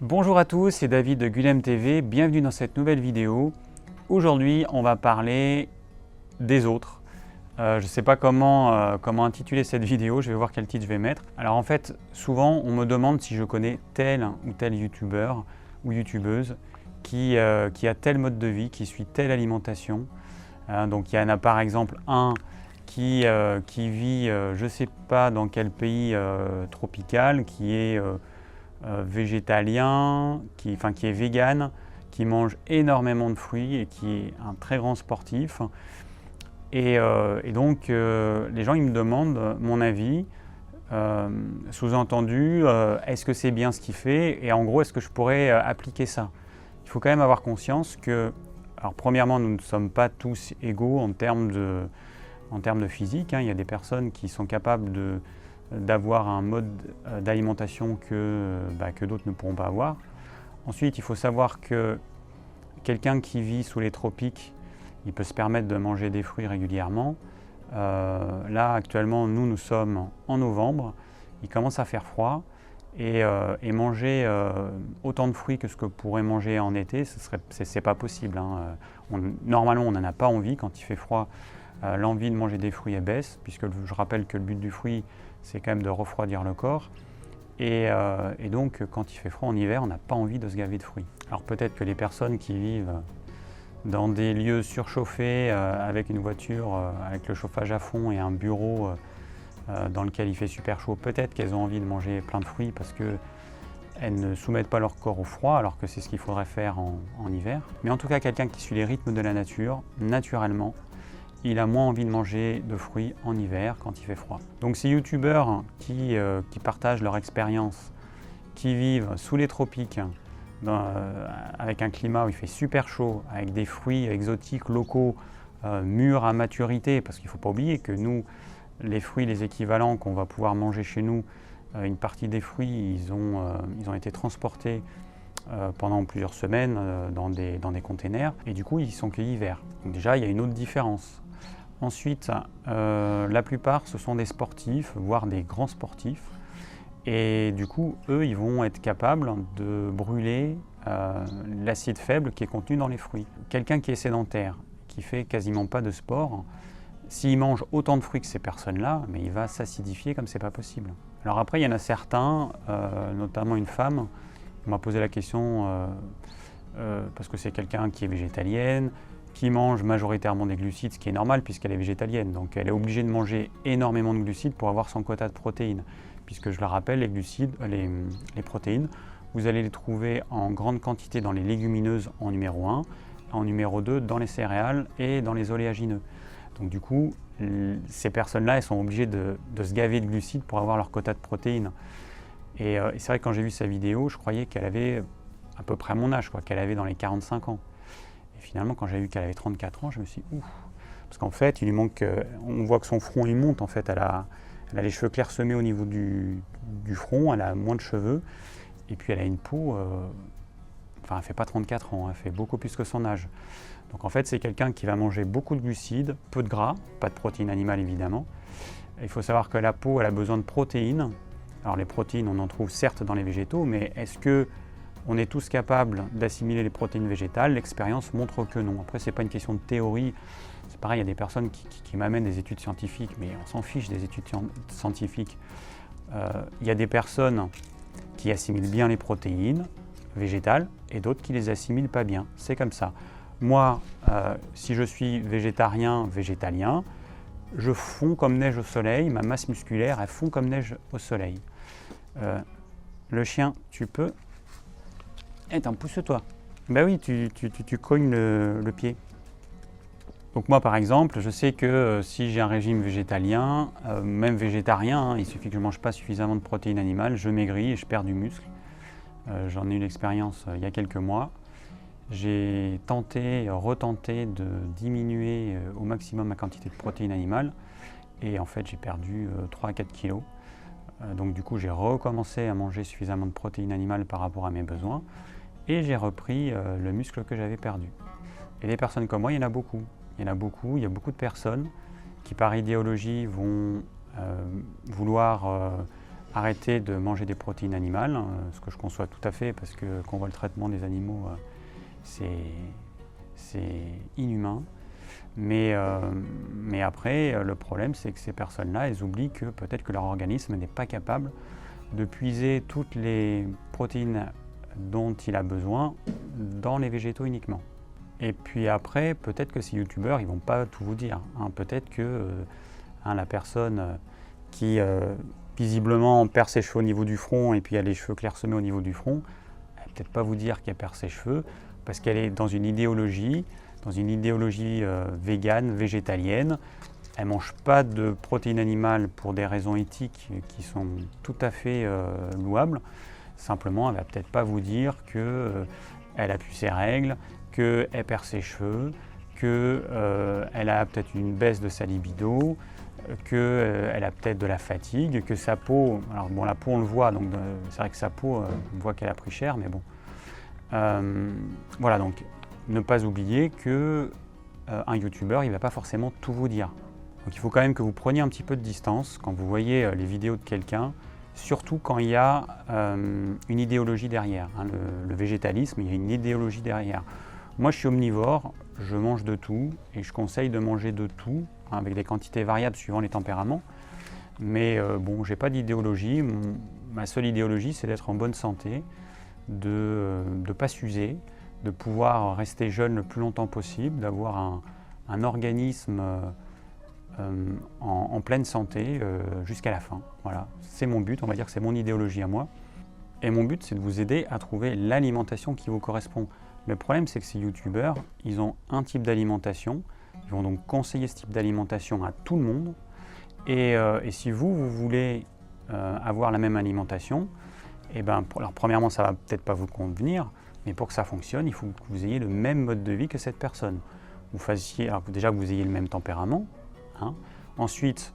Bonjour à tous, c'est David de Gulem TV, bienvenue dans cette nouvelle vidéo. Aujourd'hui, on va parler des autres. Je ne sais pas comment intituler cette vidéo, je vais voir quel titre je vais mettre. Alors en fait, souvent on me demande si je connais tel ou tel youtubeur ou youtubeuse qui a tel mode de vie, qui suit telle alimentation. Donc il y en a par exemple un qui vit, je ne sais pas dans quel pays tropical, qui est végétalien, qui est vegan, qui mange énormément de fruits et qui est un très grand sportif. Et donc les gens ils me demandent mon avis, sous-entendu, est-ce que c'est bien ce qu'il fait et en gros est-ce que je pourrais appliquer ça. Il faut quand même avoir conscience que, alors premièrement, nous ne sommes pas tous égaux en termes de physique, hein. Il y a des personnes qui sont capables d'avoir un mode d'alimentation que d'autres ne pourront pas avoir. Ensuite, il faut savoir que quelqu'un qui vit sous les tropiques, il peut se permettre de manger des fruits régulièrement. Là, actuellement, nous sommes en novembre, il commence à faire froid et manger autant de fruits que ce que pourrait manger en été, c'est pas possible, hein. Normalement, on n'en a pas envie quand il fait froid. L'envie de manger des fruits elle baisse, puisque je rappelle que le but du fruit, c'est quand même de refroidir le corps. Et donc, quand il fait froid en hiver, on n'a pas envie de se gaver de fruits. Alors peut-être que les personnes qui vivent dans des lieux surchauffés, avec une voiture, avec le chauffage à fond et un bureau dans lequel il fait super chaud, peut-être qu'elles ont envie de manger plein de fruits parce qu'elles ne soumettent pas leur corps au froid, alors que c'est ce qu'il faudrait faire en hiver. Mais en tout cas, quelqu'un qui suit les rythmes de la nature, naturellement, il a moins envie de manger de fruits en hiver quand il fait froid. Donc ces youtubeurs qui partagent leur expérience, qui vivent sous les tropiques, avec un climat où il fait super chaud, avec des fruits exotiques locaux, mûrs à maturité, parce qu'il ne faut pas oublier que nous, les fruits, les équivalents qu'on va pouvoir manger chez nous, une partie des fruits, ils ont été transportés pendant plusieurs semaines dans des containers, et du coup ils sont cueillis hiver. Donc déjà il y a une autre différence. Ensuite, la plupart ce sont des sportifs, voire des grands sportifs, et du coup eux ils vont être capables de brûler l'acide faible qui est contenu dans les fruits. Quelqu'un qui est sédentaire, qui fait quasiment pas de sport, s'il mange autant de fruits que ces personnes-là, mais il va s'acidifier comme c'est pas possible. Alors après il y en a certains, notamment une femme, on m'a posé la question parce que c'est quelqu'un qui est végétalienne, qui mange majoritairement des glucides, ce qui est normal puisqu'elle est végétalienne. Donc elle est obligée de manger énormément de glucides pour avoir son quota de protéines. Puisque je le rappelle, les glucides, les protéines, vous allez les trouver en grande quantité dans les légumineuses en numéro 1, en numéro 2 dans les céréales et dans les oléagineux. Donc du coup, ces personnes-là, elles sont obligées de se gaver de glucides pour avoir leur quota de protéines. Et c'est vrai que quand j'ai vu sa vidéo, je croyais qu'elle avait à peu près mon âge, qu'elle avait dans les 45 ans. Et finalement, quand j'ai vu qu'elle avait 34 ans, je me suis dit, ouf. Parce qu'en fait, il lui manque, on voit que son front, il monte. En fait, elle a les cheveux clairsemés au niveau du front, elle a moins de cheveux. Et puis, elle a une peau, elle ne fait pas 34 ans, elle fait beaucoup plus que son âge. Donc en fait, c'est quelqu'un qui va manger beaucoup de glucides, peu de gras, pas de protéines animales évidemment. Et il faut savoir que la peau, elle a besoin de protéines. Alors les protéines, on en trouve certes dans les végétaux, mais est-ce que on est tous capables d'assimiler les protéines végétales? L'expérience montre que non. Après, ce n'est pas une question de théorie. C'est pareil, il y a des personnes qui m'amènent des études scientifiques, mais on s'en fiche des études scientifiques. Il y a des personnes qui assimilent bien les protéines végétales et d'autres qui les assimilent pas bien. C'est comme ça. Moi, si je suis végétarien, végétalien, je fonds comme neige au soleil, ma masse musculaire, elle fond comme neige au soleil. Le chien, tu peux... Attends, pousse-toi. Ben oui, tu cognes le pied. Donc moi, par exemple, je sais que si j'ai un régime végétalien, même végétarien, il suffit que je ne mange pas suffisamment de protéines animales, je maigris et je perds du muscle. J'en ai eu l'expérience il y a quelques mois. J'ai tenté, retenté de diminuer au maximum ma quantité de protéines animales et en fait j'ai perdu 3 à 4 kilos. Donc du coup j'ai recommencé à manger suffisamment de protéines animales par rapport à mes besoins et j'ai repris le muscle que j'avais perdu. Et des personnes comme moi, il y en a beaucoup. Il y a beaucoup de personnes qui par idéologie vont vouloir arrêter de manger des protéines animales, ce que je conçois tout à fait parce que quand on voit le traitement des animaux, c'est inhumain. Mais après, le problème, c'est que ces personnes-là, elles oublient que peut-être que leur organisme n'est pas capable de puiser toutes les protéines dont il a besoin dans les végétaux uniquement. Et puis après, peut-être que ces youtubeurs, ils vont pas tout vous dire. Peut-être que la personne qui visiblement perd ses cheveux au niveau du front et puis a les cheveux clairsemés au niveau du front, elle va peut-être pas vous dire qu'elle perd ses cheveux parce qu'elle est dans une idéologie végane, végétalienne. Elle ne mange pas de protéines animales pour des raisons éthiques qui sont tout à fait louables. Simplement, elle ne va peut-être pas vous dire qu'elle a pu ses règles, qu'elle perd ses cheveux, qu'elle a peut-être une baisse de sa libido, qu'elle a peut-être de la fatigue, que sa peau, alors bon, la peau on le voit, donc c'est vrai que sa peau, on voit qu'elle a pris cher, mais bon. Voilà, donc ne pas oublier qu'un youtubeur, il ne va pas forcément tout vous dire. Donc il faut quand même que vous preniez un petit peu de distance quand vous voyez les vidéos de quelqu'un, surtout quand il y a une idéologie derrière. Le végétalisme, il y a une idéologie derrière. Moi, je suis omnivore, je mange de tout et je conseille de manger de tout, avec des quantités variables suivant les tempéraments. Mais bon, je n'ai pas d'idéologie. Ma seule idéologie, c'est d'être en bonne santé, de ne pas s'user, de pouvoir rester jeune le plus longtemps possible, d'avoir un organisme en pleine santé jusqu'à la fin. Voilà, c'est mon but, on va dire que c'est mon idéologie à moi. Et mon but, c'est de vous aider à trouver l'alimentation qui vous correspond. Le problème, c'est que ces youtubeurs, ils ont un type d'alimentation, ils vont donc conseiller ce type d'alimentation à tout le monde. Et si vous voulez avoir la même alimentation, eh ben, alors premièrement, ça ne va peut-être pas vous convenir, mais pour que ça fonctionne, il faut que vous ayez le même mode de vie que cette personne. Alors déjà que vous ayez le même tempérament, ensuite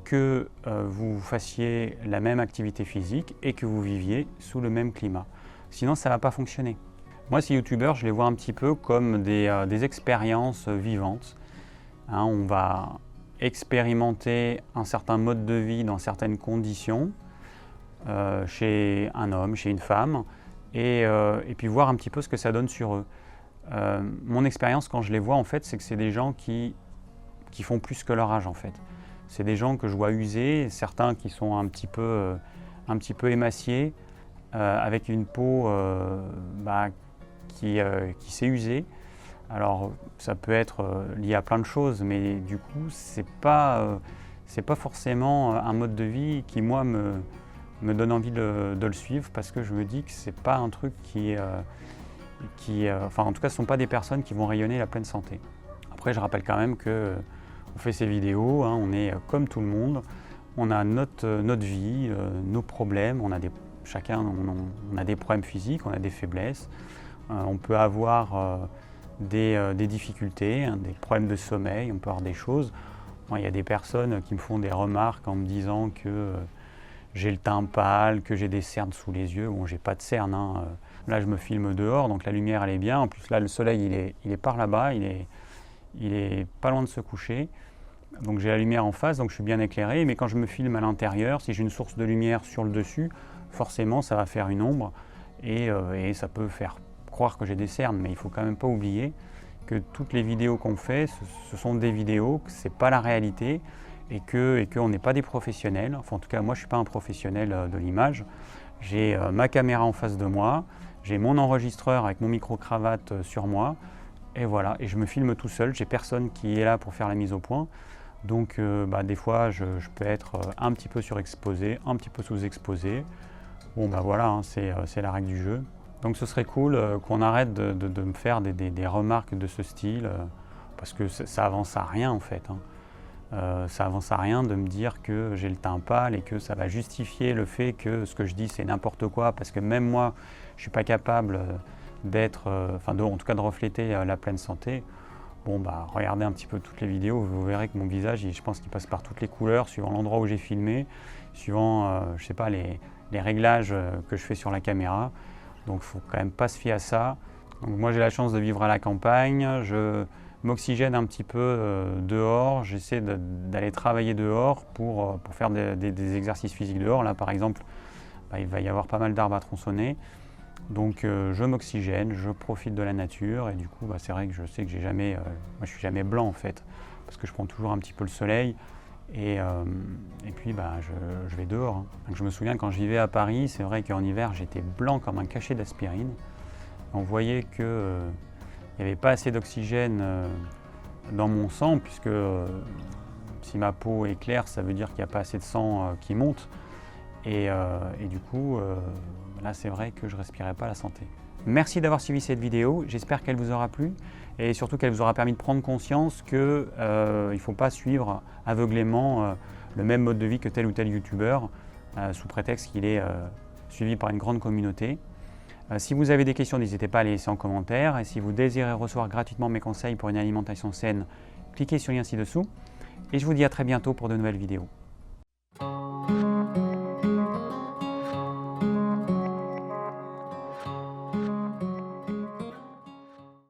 que vous fassiez la même activité physique et que vous viviez sous le même climat. Sinon, ça ne va pas fonctionner. Moi, ces youtubeurs, je les vois un petit peu comme des expériences vivantes. On va expérimenter un certain mode de vie dans certaines conditions, chez un homme, chez une femme, et puis voir un petit peu ce que ça donne sur eux. Mon expérience, quand je les vois, en fait, c'est que c'est des gens qui font plus que leur âge, en fait. C'est des gens que je vois usés, certains qui sont un petit peu émaciés, avec une peau qui s'est usée. Alors, ça peut être lié à plein de choses, mais du coup, c'est pas forcément un mode de vie qui, moi, me donne envie de le suivre, parce que je me dis que c'est pas un truc enfin, en tout cas, ce ne sont pas des personnes qui vont rayonner la pleine santé. Après, je rappelle quand même qu'on fait ces vidéos, on est comme tout le monde, on a notre vie, nos problèmes, chacun on a des problèmes physiques, on a des faiblesses, on peut avoir des difficultés, des problèmes de sommeil, on peut avoir des choses. Moi, il y a des personnes qui me font des remarques en me disant que j'ai le teint pâle, que j'ai des cernes sous les yeux. Bon, j'ai pas de cernes. Là, je me filme dehors, donc la lumière, elle est bien. En plus, là, le soleil, il est par là-bas, il est pas loin de se coucher. Donc, j'ai la lumière en face, donc je suis bien éclairé. Mais quand je me filme à l'intérieur, si j'ai une source de lumière sur le dessus, forcément, ça va faire une ombre et ça peut faire croire que j'ai des cernes. Mais il faut quand même pas oublier que toutes les vidéos qu'on fait, ce sont des vidéos, que c'est pas la réalité. Et qu'on n'est pas des professionnels. Enfin, en tout cas, moi, je ne suis pas un professionnel de l'image. J'ai ma caméra en face de moi, j'ai mon enregistreur avec mon micro-cravate sur moi, et voilà, et je me filme tout seul. J'ai personne qui est là pour faire la mise au point. Donc, des fois, je peux être un petit peu surexposé, un petit peu sous-exposé. Bon, voilà, c'est la règle du jeu. Donc, ce serait cool qu'on arrête de me faire des remarques de ce style, parce que ça avance à rien, en fait. Ça avance à rien de me dire que j'ai le teint pâle et que ça va justifier le fait que ce que je dis c'est n'importe quoi, parce que même moi je ne suis pas capable en tout cas de refléter la pleine santé. Bon, regardez un petit peu toutes les vidéos, vous verrez que mon visage, je pense qu'il passe par toutes les couleurs, suivant l'endroit où j'ai filmé, suivant je sais pas, les réglages que je fais sur la caméra. Donc il ne faut quand même pas se fier à ça. Donc, moi j'ai la chance de vivre à la campagne, m'oxygène un petit peu dehors, j'essaie d'aller travailler dehors pour faire des exercices physiques dehors. Là par exemple, il va y avoir pas mal d'arbres à tronçonner, donc je m'oxygène, je profite de la nature et du coup c'est vrai que je sais que moi je suis jamais blanc en fait, parce que je prends toujours un petit peu le soleil et puis je vais dehors. Hein. Donc, je me souviens quand je vivais à Paris, c'est vrai qu'en hiver j'étais blanc comme un cachet d'aspirine. On voyait que il n'y avait pas assez d'oxygène dans mon sang, puisque si ma peau est claire, ça veut dire qu'il n'y a pas assez de sang qui monte. Et du coup, là c'est vrai que je ne respirais pas la santé. Merci d'avoir suivi cette vidéo, j'espère qu'elle vous aura plu et surtout qu'elle vous aura permis de prendre conscience qu'il ne faut pas suivre aveuglément le même mode de vie que tel ou tel youtubeur sous prétexte qu'il est suivi par une grande communauté. Si vous avez des questions, n'hésitez pas à les laisser en commentaire. Et si vous désirez recevoir gratuitement mes conseils pour une alimentation saine, cliquez sur le lien ci-dessous. Et je vous dis à très bientôt pour de nouvelles vidéos.